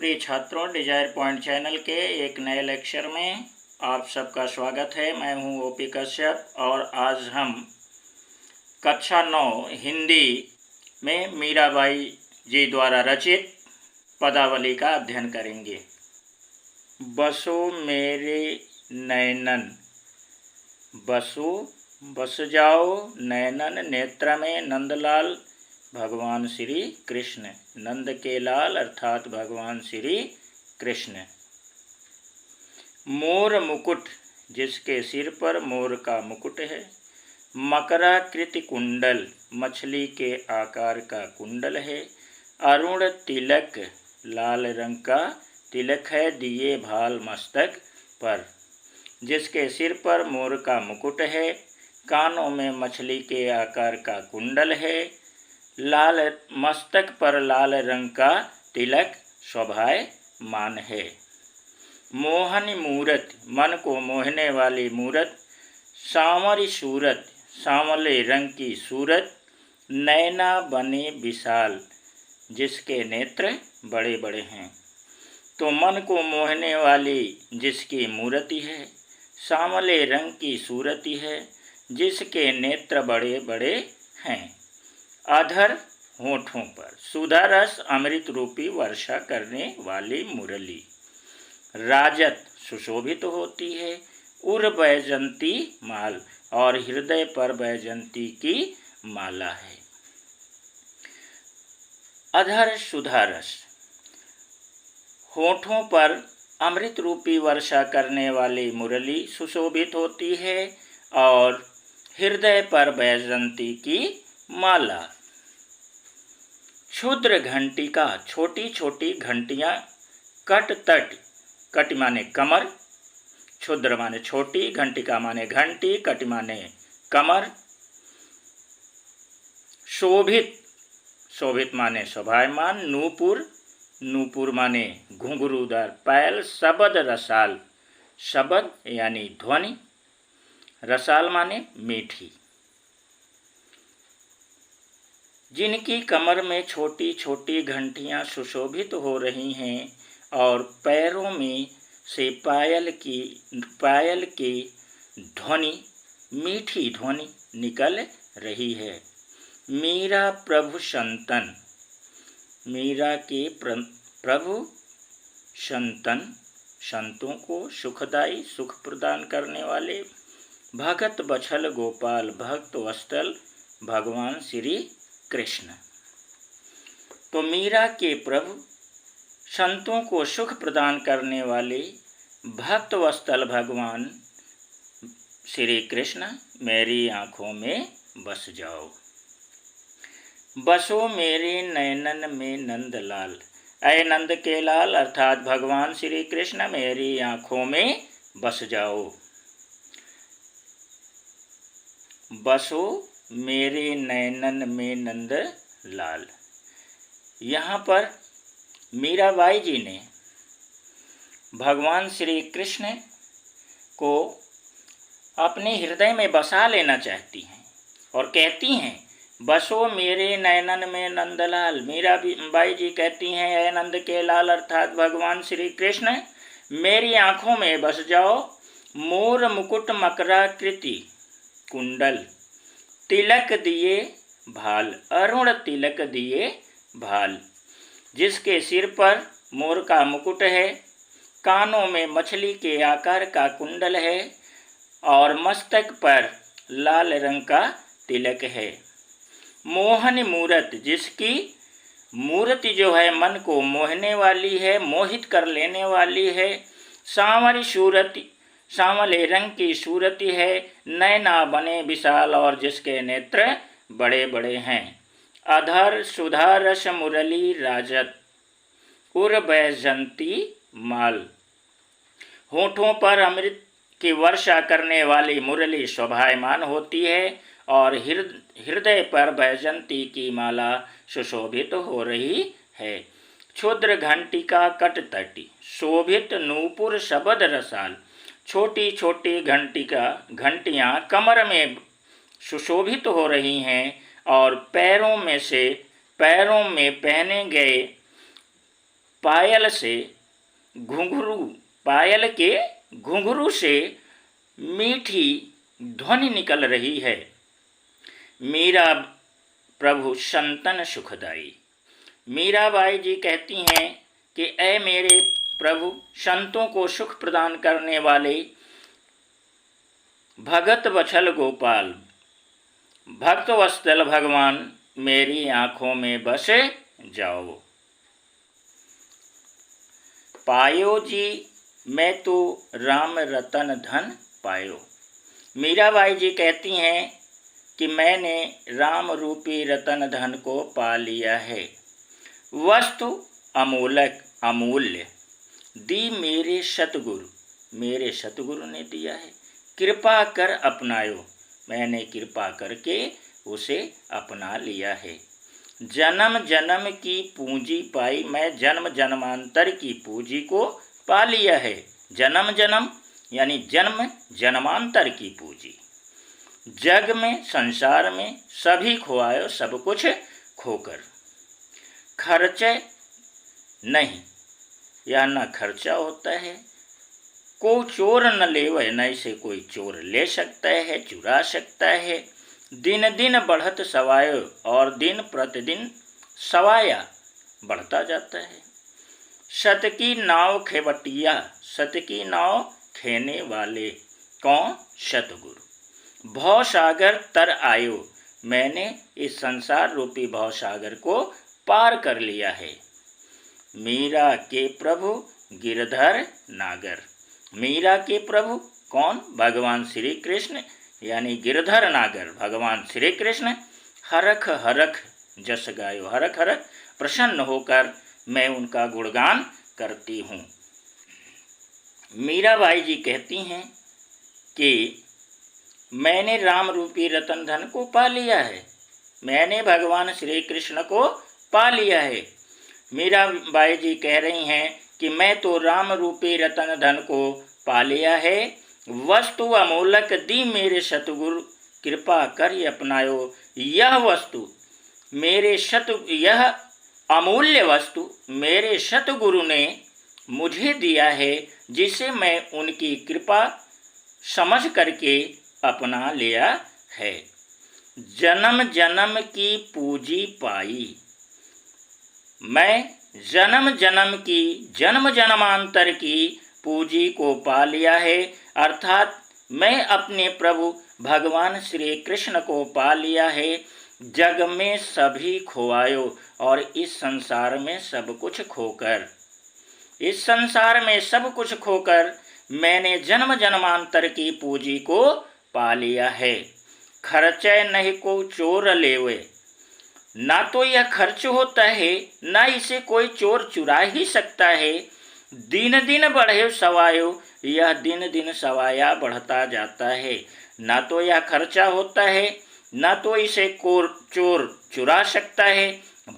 प्रिय छात्रों, Dzire point channel के एक नए लेक्चर में आप सबका स्वागत है। मैं हूं ओपी कश्यप और आज हम कक्षा 9 हिंदी में मीराबाई जी द्वारा रचित पदावली का अध्ययन करेंगे। बसो मेरे नैनन, बसो बस जाओ नैनन नेत्र में नंदलाल भगवान श्री कृष्ण। नंद के लाल अर्थात भगवान श्री कृष्ण। मोर मुकुट, जिसके सिर पर मोर का मुकुट है। मकराकृति कुंडल, मछली के आकार का कुंडल है। अरुण तिलक, लाल रंग का तिलक है दिए भाल मस्तक पर, जिसके सिर पर मोर का मुकुट है। कानों में मछली के आकार का कुंडल है। लाल मस्तक पर लाल रंग का तिलक शोभायमान है। मोहनी मूरत, मन को मोहने वाली मूरत। सांवरी सूरत, सांवले रंग की सूरत। नैना बने विशाल, जिसके नेत्र बड़े बड़े हैं। तो मन को मोहने वाली जिसकी मूर्ति है, सांवले रंग की सूरती है, जिसके नेत्र बड़े बड़े हैं। अधर होठों पर सुधा रस अमृत रूपी वर्षा करने वाली मुरली। राजत, सुशोभित होती है। उर बैजंती माल, और हृदय पर बैजंती की माला है। अधर सुधा रस, होठों पर अमृत रूपी वर्षा करने वाली मुरली सुशोभित होती है और हृदय पर बैजंती की माला। क्षुद्र घंटिका, छोटी छोटी घंटियां। कट तट, कट माने कमर, क्षुद्र माने छोटी, घंटिका माने घंटी, कट माने कमर। शोभित, शोभित माने शोभायमान। नूपुर, नूपुर माने घुंघरूदार पायल। शबद रसाल, शबद यानी ध्वनि, रसाल माने मीठी। जिनकी कमर में छोटी छोटी घंटियां सुशोभित हो रही हैं और पैरों में से पायल की ध्वनि, मीठी ध्वनि निकल रही है। मीरा प्रभु संतन, मीरा के प्रभु संतन, संतों को सुखदाई सुख प्रदान करने वाले। भगत बछल गोपाल, भक्त वत्सल भगवान श्री कृष्ण। तो मीरा के प्रभु, संतों को सुख प्रदान करने वाले भक्त वत्सल भगवान श्री कृष्ण मेरी आँखों में बस जाओ। बसो मेरे नैनन में नंदलाल, ऐ नंद के लाल अर्थात भगवान श्री कृष्ण मेरी आँखों में बस जाओ। बसो मेरे नैनन में नंद लाल। यहाँ पर मीराबाई जी ने भगवान श्री कृष्ण को अपने हृदय में बसा लेना चाहती हैं और कहती हैं, बसो मेरे नैनन में नंदलाल। मीराबाई जी कहती हैं, ऐ नंद के लाल अर्थात भगवान श्री कृष्ण मेरी आँखों में बस जाओ। मोर मुकुट मकराकृति कुंडल, तिलक दिए भाल, अरुण तिलक दिए भाल, जिसके सिर पर मोर का मुकुट है। कानों में मछली के आकार का कुंडल है और मस्तक पर लाल रंग का तिलक है। मोहन मूरत, जिसकी मूर्ति जो है मन को मोहने वाली है, मोहित कर लेने वाली है। सांवरी सूरती, सांवले रंग की सूरती है। नैना बने विशाल, और जिसके नेत्र बड़े बड़े हैं। अधर सुधा रस मुरली राजत, उर बैजंती माल, होठों पर अमृत की वर्षा करने वाली मुरली शोभायमान होती है और हृदय पर बैजंती की माला सुशोभित हो रही है। क्षुद्र घंटिका कट तटी, शोभित नूपुर शबद रसाल, छोटी छोटी घंटियां कमर में सुशोभित हो रही हैं और पैरों में पहने गए पायल से घुंघरू, पायल के घुंघरू से मीठी ध्वनि निकल रही है। मीरा प्रभु संतन सुखदाई। मीराबाई जी कहती हैं कि ऐ मेरे प्रभु, संतों को सुख प्रदान करने वाले भगत वत्सल गोपाल, भक्त वत्सल भगवान, मेरी आँखों में बसे जाओ। पायो जी मैं तो राम रतन धन पायो। मीराबाई जी कहती हैं कि मैंने राम रूपी रतन धन को पा लिया है। वस्तु अमूलक अमूल्य दी मेरे सतगुरु, मेरे सतगुरु ने दिया है। कृपा कर अपनायो, मैंने कृपा करके उसे अपना लिया है। जन्म जन्म की पूंजी पाई, मैं जन्म जन्मांतर की पूंजी को पा लिया है। जन्म जन्म यानी जन्म जन्मांतर की पूंजी। जग में संसार में सभी खोआयो सब कुछ खोकर। खर्चे नहीं या न खर्चा होता है, को चोर न लेवे, न इसे कोई चोर ले सकता है, चुरा सकता है। दिन दिन बढ़त सवायो, और दिन प्रतिदिन सवाया बढ़ता जाता है। सत की नाव खेवटिया, सत की नाव खेने वाले कौन? सतगुरु। भव सागर तर आयो, मैंने इस संसार रूपी भव सागर को पार कर लिया है। मीरा के प्रभु गिरधर नागर। मीरा के प्रभु कौन? भगवान श्री कृष्ण, यानी गिरधर नागर भगवान श्री कृष्ण। हरख हरख जस गायो, हरख हरख प्रसन्न होकर मैं उनका गुणगान करती हूँ। मीराबाई जी कहती हैं कि मैंने राम रूपी रतन धन को पा लिया है, मैंने भगवान श्री कृष्ण को पा लिया है। मीराबाई जी कह रही हैं कि मैं तो राम रूपी रतन धन को पा लिया है। वस्तु अमूलक दी मेरे सतगुरु, कृपा कर अपनायो यह वस्तु मेरे यह अमूल्य वस्तु मेरे सतगुरु ने मुझे दिया है, जिसे मैं उनकी कृपा समझ करके अपना लिया है। जन्म जन्म की पूंजी पाई, मैं जन्म जन्म की जन्म जन्मांतर की पूंजी को पा लिया है, अर्थात मैं अपने प्रभु भगवान श्री कृष्ण को पा लिया है। जग में सभी खोआयो, और इस संसार में सब कुछ खोकर, इस संसार में सब कुछ खोकर मैंने जन्म जन्मांतर की पूंजी को पा लिया है। खर्चे नहीं को चोर लेवे, ना तो यह खर्च होता है, ना इसे कोई चोर चुरा ही सकता है। दिन दिन बढ़े सवायो, यह दिन दिन सवाया बढ़ता जाता है। ना तो यह खर्चा होता है, ना तो इसे चोर चुरा सकता है,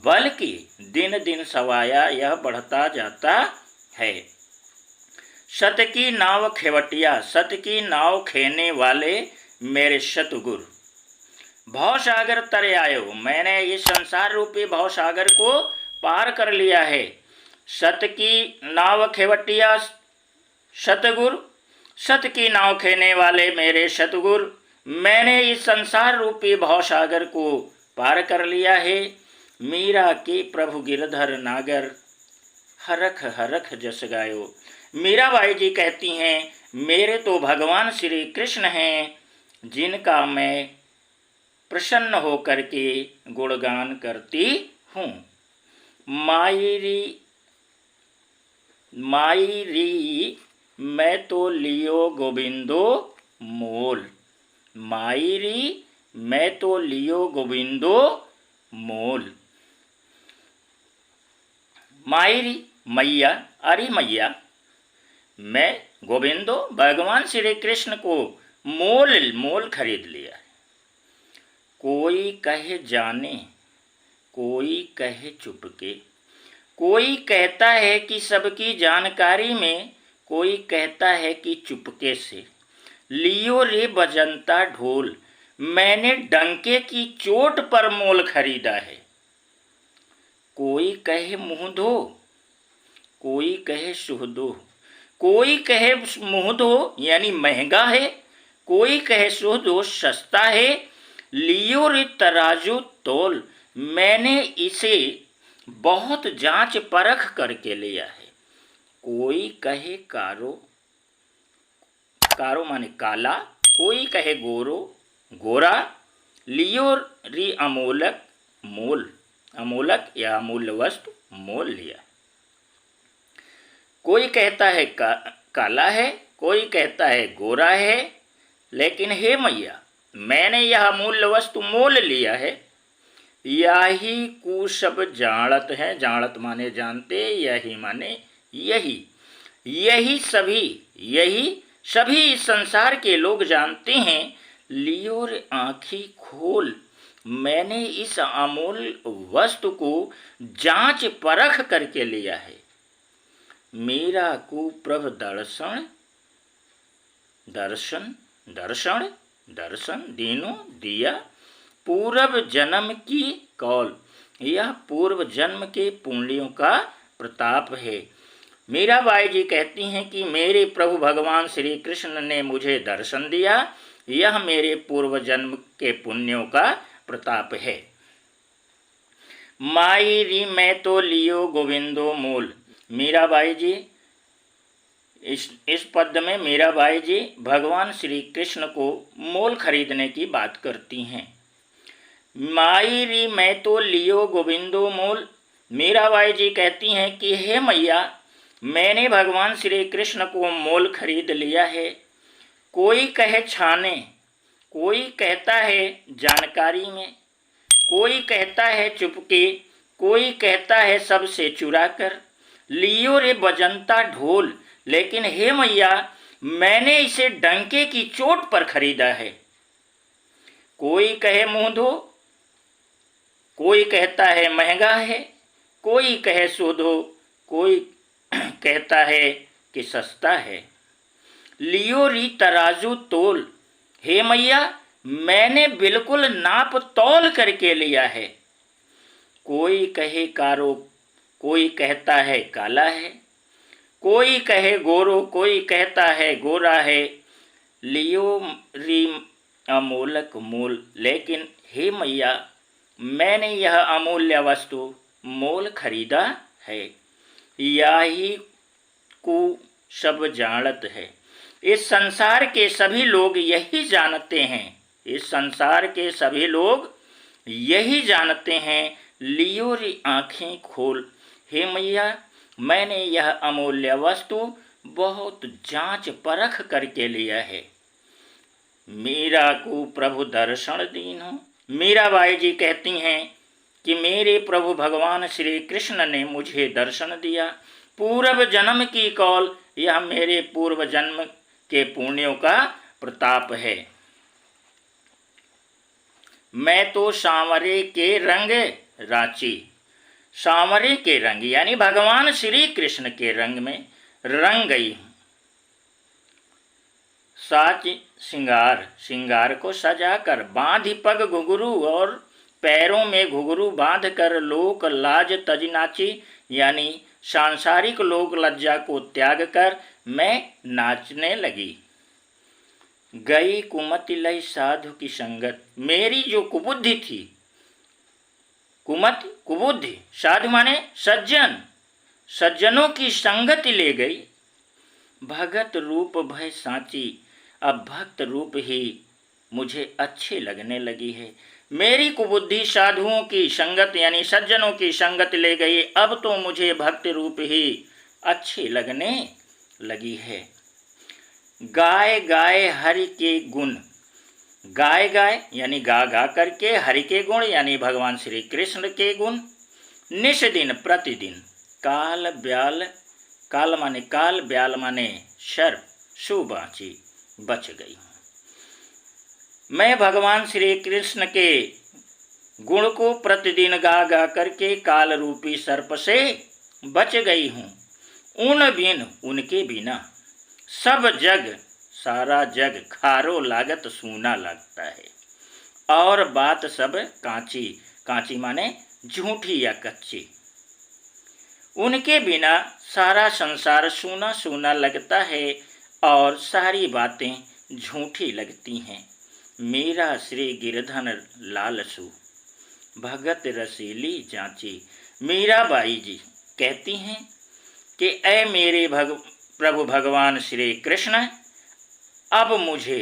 बल्कि दिन दिन सवाया यह बढ़ता जाता है। सत की नाव खेवटिया, सत की नाव खेने वाले मेरे सतगुरु। भवसागर तरे आयो, मैंने इस संसार रूपी भवसागर को पार कर लिया है। सत की नाव खेवटिया सतगुरु, सत की नाव खेने वाले मेरे सतगुरु, मैंने इस संसार रूपी भवसागर को पार कर लिया है। मीरा के प्रभु गिरधर नागर, हरख हरख जस गायो। मीराबाई जी कहती हैं मेरे तो भगवान श्री कृष्ण हैं, जिनका मैं प्रसन्न होकर के गुणगान करती हूँ। मायरी मायरी मैं तो लियो गोविंदो मोल, मायरी मैं तो लियो गोविंदो मोल। मायरी मैया, अरे मैया, मैं गोविंदो भगवान श्री कृष्ण को मोल खरीद लिया। कोई कहे जाने, कोई कहे चुपके, कोई कहता है कि सबकी जानकारी में, कोई कहता है कि चुपके से। लियो रे बजंता ढोल, मैंने डंके की चोट पर मोल खरीदा है। कोई कहे मुँह धो, कोई कहे सुहदो, कोई कहे मुहदो यानी महंगा है, कोई कहे सुहदो सस्ता है। लियो रे तराजू तोल, मैंने इसे बहुत जांच परख करके लिया है। कोई कहे कारो, कारो माने काला, कोई कहे गोरो, गोरा। लियो री अमोलक, मोल, अमोलक या अमूल्य वस्तु मोल लिया। कोई कहता है काला है, कोई कहता है गोरा है, लेकिन हे मैया मैंने यह अमूल्य वस्तु मोल लिया है। यही कु सब जाणत है, जाणत माने जानते, यही माने यही, यही सभी इस संसार के लोग जानते हैं। लियो रे आँखी खोल, मैंने इस अमूल्य वस्तु को जांच परख करके लिया है। मेरा कुप्रभ दर्शन, दर्शन दर्शन दर्शन दीनों दिया। पूर्व जन्म की कौल, यह पूर्व जन्म के पुण्यों का प्रताप है। मीराबाई जी कहती हैं कि मेरे प्रभु भगवान श्री कृष्ण ने मुझे दर्शन दिया, यह मेरे पूर्व जन्म के पुण्यों का प्रताप है। माई री मैं तो लियो गोविंदो मूल, मीराबाई जी इस पद में मीराबाई जी भगवान श्री कृष्ण को मोल खरीदने की बात करती हैं। माई री मैं तो लियो गोविंदो मोल, मीराबाई जी कहती हैं कि हे मैया मैंने भगवान श्री कृष्ण को मोल खरीद लिया है। कोई कहे छाने, कोई कहता है जानकारी में, कोई कहता है चुपके, कोई कहता है सबसे चुरा कर। लियो रे बजंता ढोल, लेकिन हे मैया मैंने इसे डंके की चोट पर खरीदा है। कोई कहे मुंह धो, कोई कहता है महंगा है, कोई कहे सोधो, कोई कहता है कि सस्ता है। लियो री तराजू तोल, हे मैया मैंने बिल्कुल नाप तौल करके लिया है। कोई कहे कारो, कोई कहता है काला है, कोई कहे गोरो, कोई कहता है गोरा है। लियो री अमूलक मूल, लेकिन हे मैया मैंने यह अमूल्य वस्तु मोल खरीदा है। यही को सब जानत है, इस संसार के सभी लोग यही जानते हैं, इस संसार के सभी लोग यही जानते हैं। लियो री आँखें खोल, हे मैया मैंने यह अमूल्य वस्तु बहुत जांच परख करके लिया है। मीरा को प्रभु दर्शन दीनो, मीराबाई जी कहती हैं कि मेरे प्रभु भगवान श्री कृष्ण ने मुझे दर्शन दिया। पूर्व जन्म की कौल, यह मेरे पूर्व जन्म के पुण्यों का प्रताप है। मैं तो सांवरे के रंग रांची, सांवरे के रंग यानी भगवान श्री कृष्ण के रंग में रंग गई हूँ। साच श्रृंगार, श्रृंगार को सजाकर, बांधी पग घुघरू और पैरों में घुघरू बांध कर, लोक लाज तज नाची यानी सांसारिक लोक लज्जा को त्याग कर मैं नाचने लगी। गई कुमति लय साधु की संगत, मेरी जो कुबुद्धि थी, कुमति कुबुद्धि, साधु माने सज्जन, सज्जनों की संगति ले गई। भगत रूप भय साची, अब भक्त रूप ही मुझे अच्छी लगने लगी है। मेरी कुबुद्धि साधुओं की संगत यानी सज्जनों की संगत ले गई, अब तो मुझे भक्त रूप ही अच्छी लगने लगी है। गाय गाय हरि के गुण, गाय गाय यानी गा गा करके हरि के गुण यानी भगवान श्री कृष्ण के गुण। निश दिन प्रतिदिन, काल ब्याल, काल माने काल, ब्याल माने सर्प, सु बाँची बच गई हूँ। मैं भगवान श्री कृष्ण के गुण को प्रतिदिन गा गा करके काल रूपी सर्प से बच गई हूँ। उन बिन उनके बिना सब जग, सारा जग खारो लागत सूना लगता है, और बात सब कांची, कांची माने झूठी या कच्ची। उनके बिना सारा संसार सूना सूना लगता है और सारी बातें झूठी लगती हैं। मेरा श्री गिरधर लालसू भगत रसीली जांची। मीराबाई जी कहती हैं कि ऐ मेरे प्रभु भगवान श्री कृष्ण, अब मुझे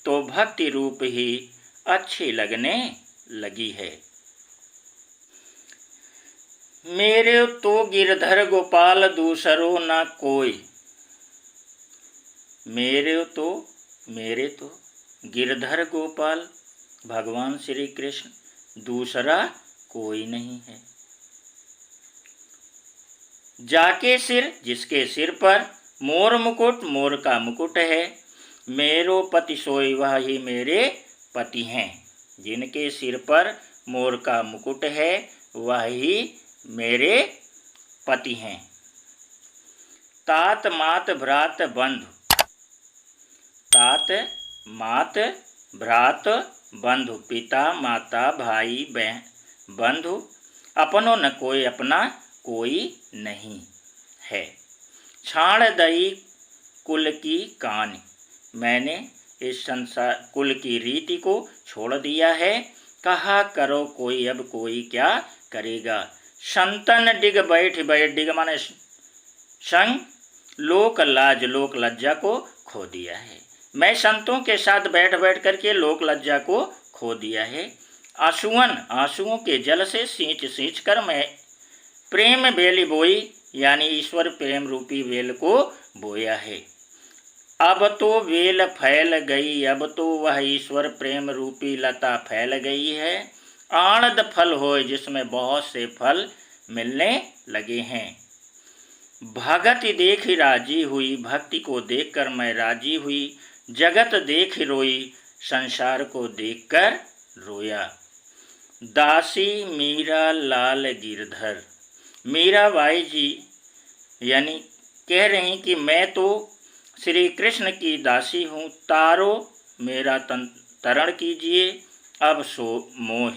तो भक्ति रूप ही अच्छी लगने लगी है। मेरे तो गिरधर गोपाल दूसरो न कोई। मेरे तो गिरधर गोपाल भगवान श्री कृष्ण दूसरा कोई नहीं है। जाके सिर, जिसके सिर पर मोर मुकुट, मोर का मुकुट है, मेरो पति सोई वह ही मेरे पति हैं। जिनके सिर पर मोर का मुकुट है वह ही मेरे पति हैं। तात मात भ्रात बंधु। तात मात भ्रात बंधु, पिता माता भाई बहन बंधु, अपनों न कोई अपना कोई नहीं है। छाड़ दई कुल की कान। मैंने इस संसार कुल की रीति को छोड़ दिया है। कहा करो कोई अब कोई क्या करेगा। संतन डिग बैठ बैठ, डिग माने संग, लोक लाज लोक लज्जा को खो दिया है। मैं संतों के साथ बैठ बैठ करके लोक लज्जा को खो दिया है। आंसुअन, आंसुओं के जल से सींच सींच कर मैं प्रेम बेली बोई, यानी ईश्वर प्रेम रूपी बेल को बोया है। अब तो बेल फैल गई, अब तो वह ईश्वर प्रेम रूपी लता फैल गई है। आनंद फल होए, जिसमें बहुत से फल मिलने लगे हैं। भगति देख राजी हुई, भक्ति को देखकर मैं राजी हुई। जगत देख रोई, संसार को देखकर रोया। दासी मीरा लाल गिरधर। मीराबाई जी यानी कह रही कि मैं तो श्री कृष्ण की दासी हूँ, तारो मेरा तरण कीजिए, अब सो मोह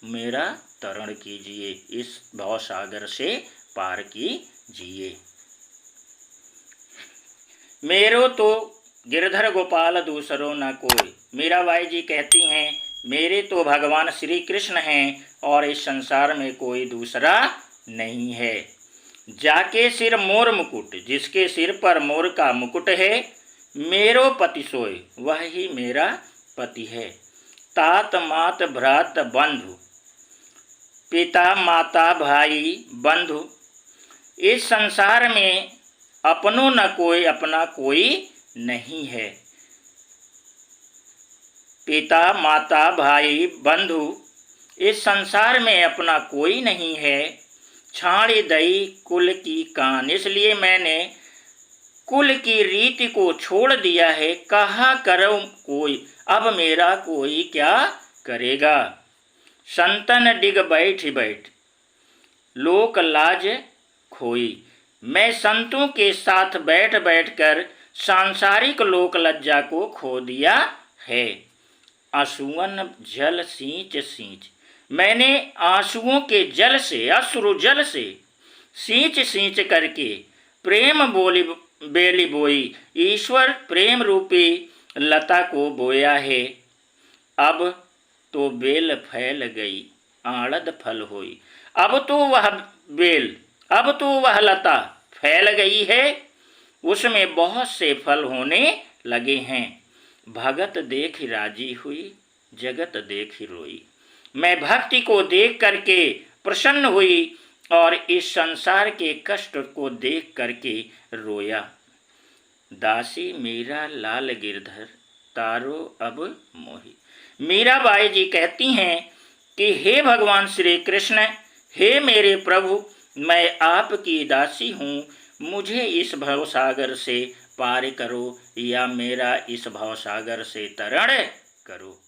मेरा तरण कीजिए, इस भवसागर से पार कीजिए। मेरो तो गिरधर गोपाल दूसरो न कोई। मीराबाई जी कहती हैं मेरे तो भगवान श्री कृष्ण हैं और इस संसार में कोई दूसरा नहीं है। जाके सिर मोर मुकुट, जिसके सिर पर मोर का मुकुट है, मेरो पति सोए वह ही मेरा पति है। तात मात भ्रात बंधु, पिता माता भाई बंधु, इस संसार में अपनों न कोई अपना कोई नहीं है। पिता माता भाई बंधु, इस संसार में अपना कोई नहीं है। छाड़ी दई कुल की कान, इसलिए मैंने कुल की रीति को छोड़ दिया है। कहा करो कोई अब मेरा कोई क्या करेगा। संतन डिग बैठ बैठ, लोक लाज खोई। मैं संतों के साथ बैठ बैठ कर सांसारिक लोक लज्जा को खो दिया है। आंसुअन जल सींच सींच, मैंने आंसुओं के जल से, अश्रु जल से सींच सींच करके प्रेम बेली बोई, ईश्वर प्रेम रूपी लता को बोया है। अब तो बेल फैल गई, आड़द फल हुई। अब तो वह बेल, अब तो वह लता फैल गई है, उसमें बहुत से फल होने लगे हैं। भगत देख राजी हुई, जगत देख रोई। मैं भक्ति को देख करके प्रसन्न हुई और इस संसार के कष्ट को देख करके रोया। दासी मीरा लाल गिरधर, तारो अब मोही। मीराबाई जी कहती हैं कि हे भगवान श्री कृष्ण, हे मेरे प्रभु, मैं आपकी दासी हूँ, मुझे इस भवसागर से पार करो या मेरा इस भवसागर से तरण करो।